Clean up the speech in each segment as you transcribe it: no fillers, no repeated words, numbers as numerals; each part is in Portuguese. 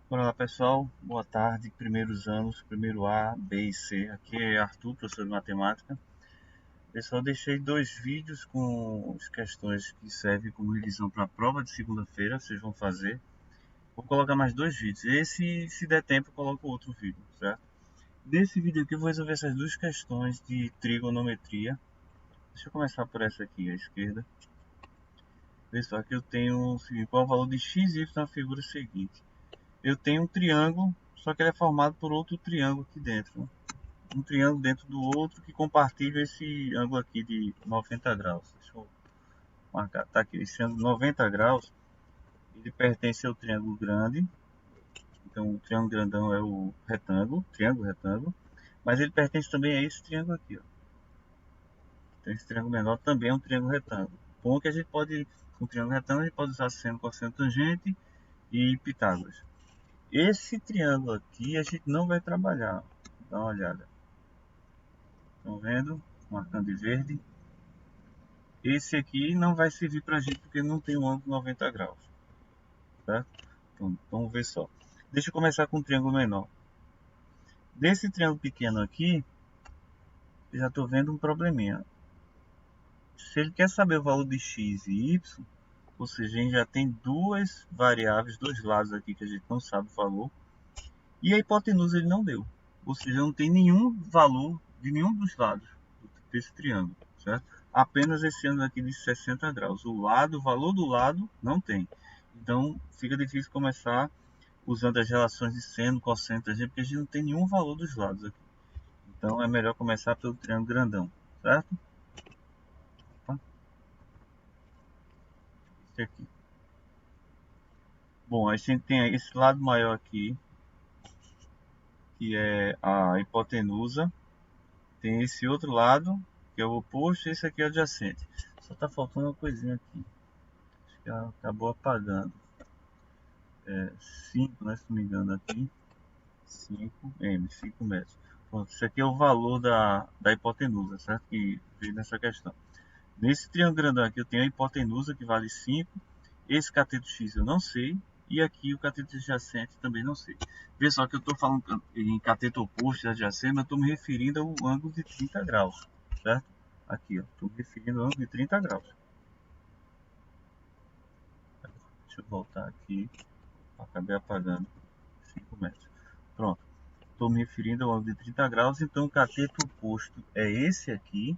Olá pessoal, boa tarde, primeiros anos, primeiro A, B e C. Aqui é Arthur, professor de matemática. Pessoal, deixei dois vídeos com as questões que servem como revisão para a prova de segunda-feira, vocês vão fazer. Vou colocar mais dois vídeos. Esse, se der tempo, eu coloco outro vídeo, certo? Desse vídeo aqui eu vou resolver essas duas questões de trigonometria. Deixa eu começar por essa aqui, à esquerda. Pessoal, aqui eu tenho o seguinte: qual é o valor de x e y na figura seguinte? Eu tenho um triângulo, só que ele é formado por outro triângulo aqui dentro, né? Um triângulo dentro do outro que compartilha esse ângulo aqui de 90 graus. Deixa eu marcar, tá aqui, esse ângulo de 90 graus, ele pertence ao triângulo grande. Então o triângulo grandão é o retângulo, triângulo retângulo, mas ele pertence também a esse triângulo aqui, ó. Então esse triângulo menor também é um triângulo retângulo. Bom que a gente pode, com o triângulo retângulo, a gente pode usar seno, cosseno, tangente e Pitágoras. Esse triângulo aqui a gente não vai trabalhar. Dá uma olhada. Estão vendo? Marcando de verde. Esse aqui não vai servir para a gente porque não tem um ângulo de 90 graus. Certo? Então, vamos ver só. Deixa eu começar com o triângulo menor. Desse triângulo pequeno aqui, eu já estou vendo um probleminha. Se ele quer saber o valor de x e y, ou seja, a gente já tem duas variáveis, dois lados aqui que a gente não sabe o valor. E a hipotenusa ele não deu. Ou seja, não tem nenhum valor de nenhum dos lados desse triângulo, certo? Apenas esse ângulo aqui de 60 graus. O valor do lado não tem. Então fica difícil começar usando as relações de seno, cosseno, tangente, porque a gente não tem nenhum valor dos lados aqui. Então é melhor começar pelo triângulo grandão, certo? Opa, esse aqui. Bom, a gente tem esse lado maior aqui, que é a hipotenusa. Tem esse outro lado, que é o oposto, e esse aqui é o adjacente. Só tá faltando uma coisinha aqui. Acho que ela acabou apagando. 5, né, se não me engano aqui. 5 metros. Pronto, isso aqui é o valor da hipotenusa, certo? Que veio nessa questão. Nesse triângulo grandão aqui eu tenho a hipotenusa que vale 5. Esse cateto X eu não sei. E aqui o cateto adjacente também não sei. Vê só que eu estou falando em cateto oposto e adjacente, mas estou me referindo ao ângulo de 30 graus, certo? Aqui, ó, estou me referindo ao ângulo de 30 graus. Deixa eu voltar aqui. Acabei apagando. 5 metros. Pronto. Estou me referindo ao ângulo de 30 graus, então o cateto oposto é esse aqui,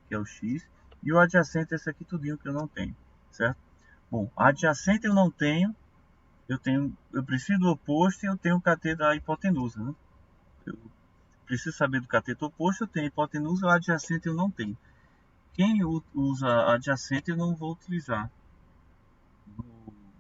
que é o X, e o adjacente é esse aqui tudinho que eu não tenho, certo? Bom, adjacente eu não tenho, eu preciso do oposto e eu tenho o cateto da hipotenusa, né? Eu preciso saber do cateto oposto, eu tenho a hipotenusa, o adjacente eu não tenho. Quem usa adjacente eu não vou utilizar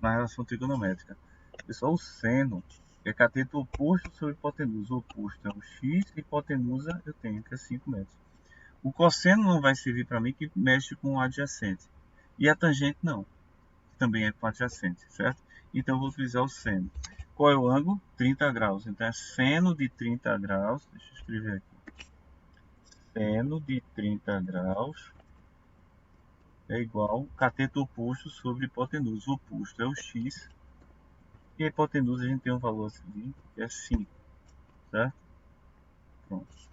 na relação trigonométrica. Pessoal, o seno é cateto oposto sobre hipotenusa. O oposto é o x, e hipotenusa eu tenho, que é 5 metros. O cosseno não vai servir para mim, que mexe com o adjacente. E a tangente não, que também é com adjacente, certo? Então eu vou utilizar o seno. Qual é o ângulo? 30 graus. Então é seno de 30 graus. Deixa eu escrever aqui. Seno de 30 graus é igual cateto oposto sobre hipotenusa. O oposto é o x. E a hipotenusa a gente tem um valor assim, que é 5, certo? Pronto.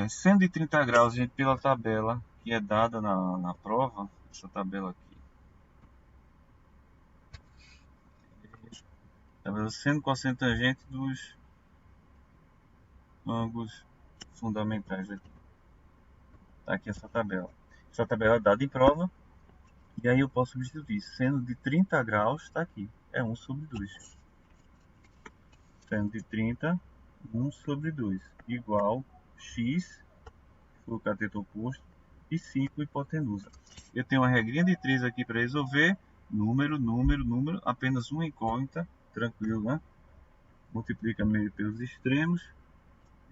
Sendo de 30 graus, a gente pela tabela que é dada na prova, essa tabela aqui, tabela seno, cosseno, tangente dos ângulos fundamentais aqui. Tá aqui essa tabela. Essa tabela é dada em prova, e aí eu posso substituir. Seno de 30 graus, está aqui, é 1 sobre 2. Seno de 30, 1 sobre 2, igual x, o cateto oposto, e 5 hipotenusa. Eu tenho uma regrinha de 3 aqui para resolver. Número, número, número, apenas uma incógnita, tranquilo, né? Multiplica meio pelos extremos.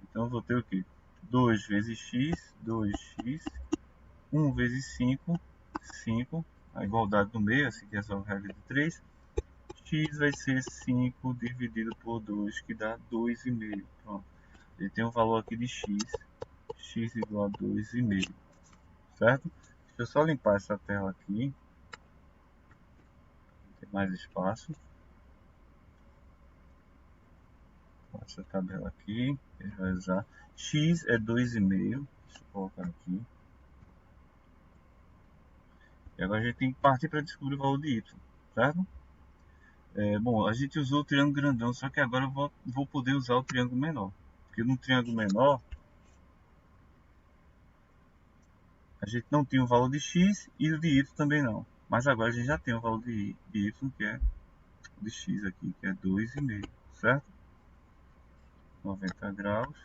Então eu vou ter o quê? 2 vezes x, 2x, 1 vezes 5, 5. A igualdade do meio, assim que resolve a regra de 3. X vai ser 5 dividido por 2, que dá 2,5. Pronto. Ele tem um valor aqui de x igual a 2,5. Certo? Deixa eu só limpar essa tela aqui. Tem mais espaço. essa tabela aqui, vai usar. X é 2,5. Deixa eu colocar aqui. E agora a gente tem que partir para descobrir o valor de y, certo? Bom, a gente usou o triângulo grandão, só que agora eu vou poder usar o triângulo menor. Porque no triângulo menor, a gente não tem o valor de x e o de y também não. Mas agora a gente já tem o valor de y, que é de x aqui, que é 2,5, certo? 90 graus.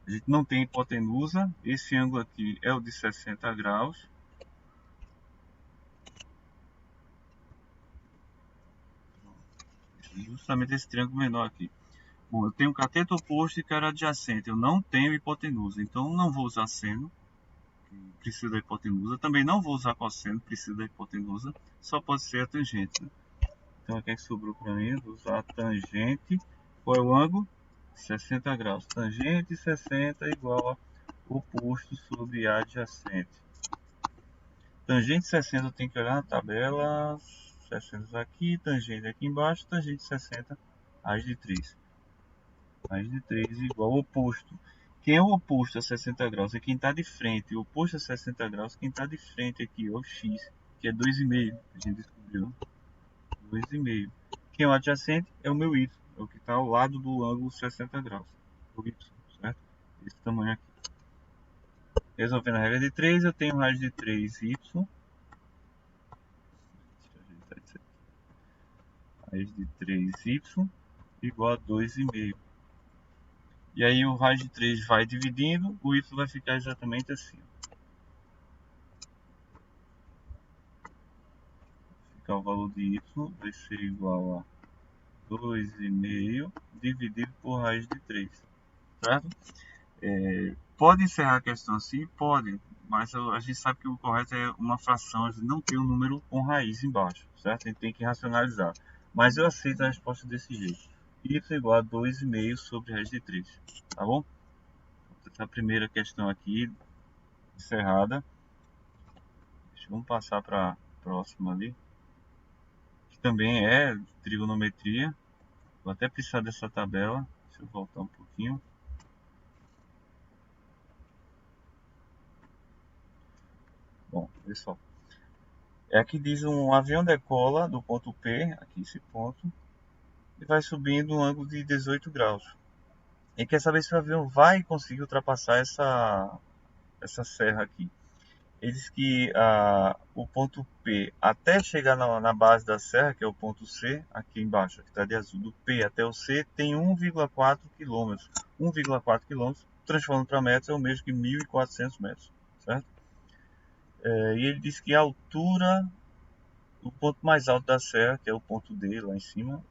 A gente não tem hipotenusa. Esse ângulo aqui é o de 60 graus. Justamente esse triângulo menor aqui. Bom, eu tenho cateto oposto e cara adjacente. Eu não tenho hipotenusa, então não vou usar seno, que precisa da hipotenusa. Também não vou usar cosseno, precisa da hipotenusa. Só pode ser a tangente, né? Então aqui é que sobrou para mim, vou usar a tangente. Qual é o ângulo? 60 graus. Tangente 60 igual a oposto sobre adjacente. Tangente 60 eu tenho que olhar na tabela. 60 aqui, tangente aqui embaixo, tangente 60, raiz de 3. Raiz de 3 igual ao oposto. Quem é o oposto a 60 graus? É quem está de frente. O oposto a 60 graus, quem está de frente aqui é o x, que é 2,5. A gente descobriu. 2,5. Quem é o adjacente é o meu y, é o que está ao lado do ângulo 60 graus. O y, certo? Esse tamanho aqui. Resolvendo a regra de 3, eu tenho raiz de 3y. Raiz de 3y igual a 2,5. E aí o raiz de 3 vai dividindo, o y vai ficar exatamente assim. Ficar o valor de y vai ser igual a 2,5 dividido por raiz de 3. Certo? Pode encerrar a questão assim? Pode. Mas a gente sabe que o correto é uma fração, a gente não tem um número com raiz embaixo. Certo? A gente tem que racionalizar. Mas eu aceito a resposta desse jeito. Y igual a 2,5 sobre raiz de 3. Tá bom? Essa primeira questão aqui, encerrada. Vamos passar para a próxima ali. Que também é trigonometria. Vou até precisar dessa tabela. Deixa eu voltar um pouquinho. Bom, pessoal. Aqui diz um avião decola do ponto P, aqui esse ponto, e vai subindo um ângulo de 18 graus. E quer saber se o avião vai conseguir ultrapassar essa serra aqui. Ele diz que o ponto P até chegar na base da serra, que é o ponto C, aqui embaixo, que está de azul, do P até o C, tem 1,4 km. 1,4 km, transformando para metros, é o mesmo que 1.400 metros, certo? E ele diz que a altura, o ponto mais alto da serra, que é o ponto D, lá em cima,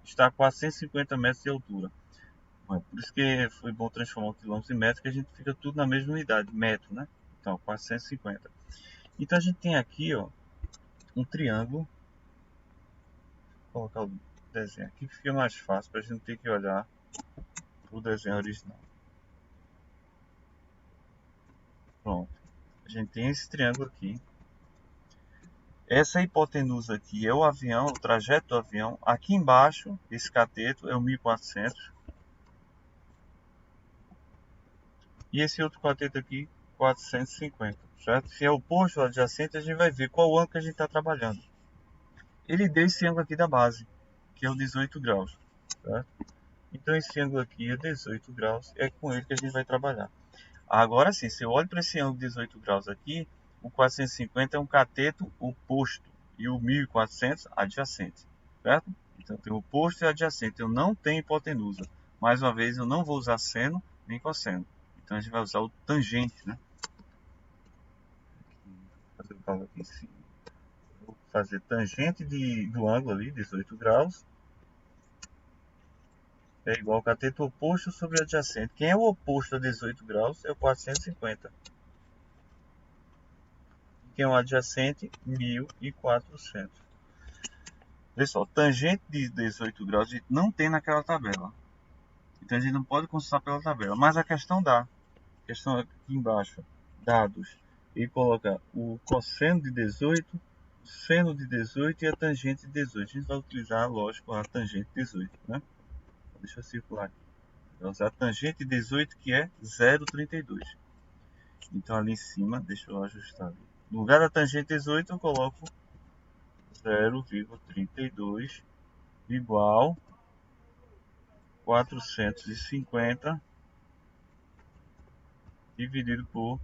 está a 450 metros de altura. Por isso que foi bom transformar o quilômetros em metros, que a gente fica tudo na mesma unidade, metro, né? Então, 450. Então a gente tem aqui, ó, um triângulo. Vou colocar o desenho aqui que fica mais fácil para a gente não ter que olhar o desenho original. Pronto. A gente tem esse triângulo aqui. Essa hipotenusa aqui é o avião, o trajeto do avião. Aqui embaixo, esse cateto é o 1400. E esse outro cateto aqui, 450. Certo? Se é oposto ao adjacente, a gente vai ver qual ângulo que a gente está trabalhando. Ele deu esse ângulo aqui da base, que é o 18 graus. Certo? Então esse ângulo aqui é 18 graus, é com ele que a gente vai trabalhar. Agora sim, se eu olho para esse ângulo de 18 graus aqui, o 450 é um cateto oposto e o 1400 adjacente, certo? Então tem o oposto e adjacente, eu não tenho hipotenusa. Mais uma vez, eu não vou usar seno nem cosseno. Então a gente vai usar o tangente, né? Vou fazer o cálculo aqui em cima. Vou fazer tangente do ângulo ali, 18 graus. É igual ao cateto oposto sobre adjacente. Quem é o oposto a 18 graus é o 450. Quem é o adjacente? 1400. Pessoal, tangente de 18 graus a gente não tem naquela tabela. Então a gente não pode consultar pela tabela. Mas a questão dá. A questão aqui embaixo, dados. E coloca o cosseno de 18, o seno de 18 e a tangente de 18. A gente vai utilizar, lógico, a tangente de 18, né? Deixa eu circular aqui. Vai usar a tangente 18, que é 0,32. Então ali em cima, deixa eu ajustar ali. No lugar da tangente 18 eu coloco 0,32 igual 450 dividido por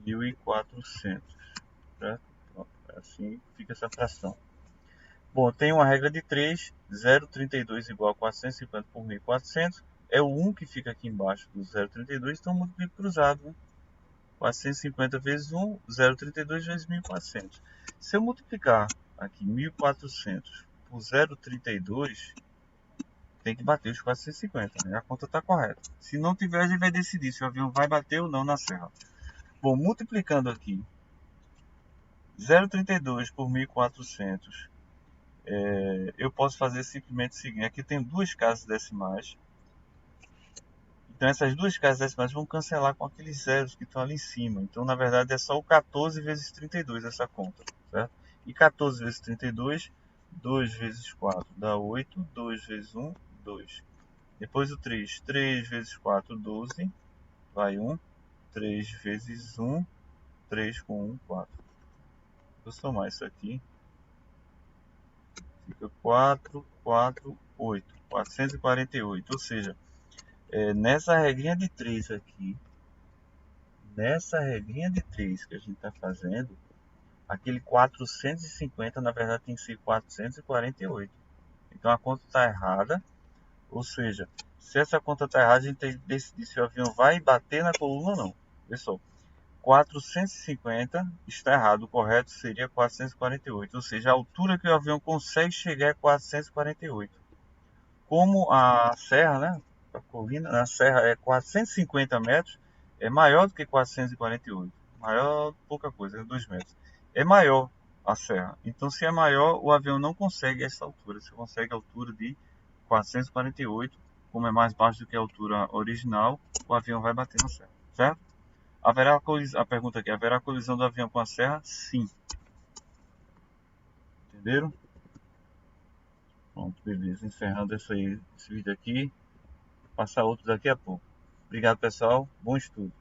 1.400, certo? Assim fica essa fração. Bom, tem uma regra de 3, 0,32 igual a 450 por 1.400, é o 1 que fica aqui embaixo do 0,32, então multiplico cruzado, né? 450 vezes 1, 0,32 vezes 1.400. Se eu multiplicar aqui 1.400 por 0,32, tem que bater os 450, né? A conta está correta. Se não tiver, a gente vai decidir se o avião vai bater ou não na serra. Bom, multiplicando aqui 0,32 por 1.400, eu posso fazer simplesmente o seguinte. Aqui tem duas casas decimais. Então essas duas casas decimais vão cancelar com aqueles zeros que estão ali em cima. Então na verdade é só o 14 vezes 32 essa conta, certo? E 14 vezes 32, 2 vezes 4 dá 8, 2 vezes 1, 2. Depois o 3, 3 vezes 4, 12, vai 1. 3 vezes 1, 3 com 1, 4. Vou somar isso aqui. Fica 4, 4, 8. 448. Ou seja, nessa regrinha de 3 aqui, nessa regrinha de 3 que a gente está fazendo, aquele 450 na verdade tem que ser 448. Então a conta está errada. Ou seja, se essa conta está errada, a gente tem que decidir se o avião vai bater na coluna ou não. Pessoal, 450 está errado, o correto seria 448, ou seja, a altura que o avião consegue chegar é 448. Como a serra, né, a colina, a serra é 450 metros, é maior do que 448, maior pouca coisa, é 2 metros. É maior a serra, então se é maior, o avião não consegue essa altura, você consegue a altura de 448, como é mais baixo do que a altura original, o avião vai bater na serra, certo? Haverá colisão, a pergunta aqui, haverá colisão do avião com a serra? Sim. Entenderam? Pronto, beleza. Encerrando esse vídeo aqui. Passar outro daqui a pouco. Obrigado, pessoal. Bom estudo.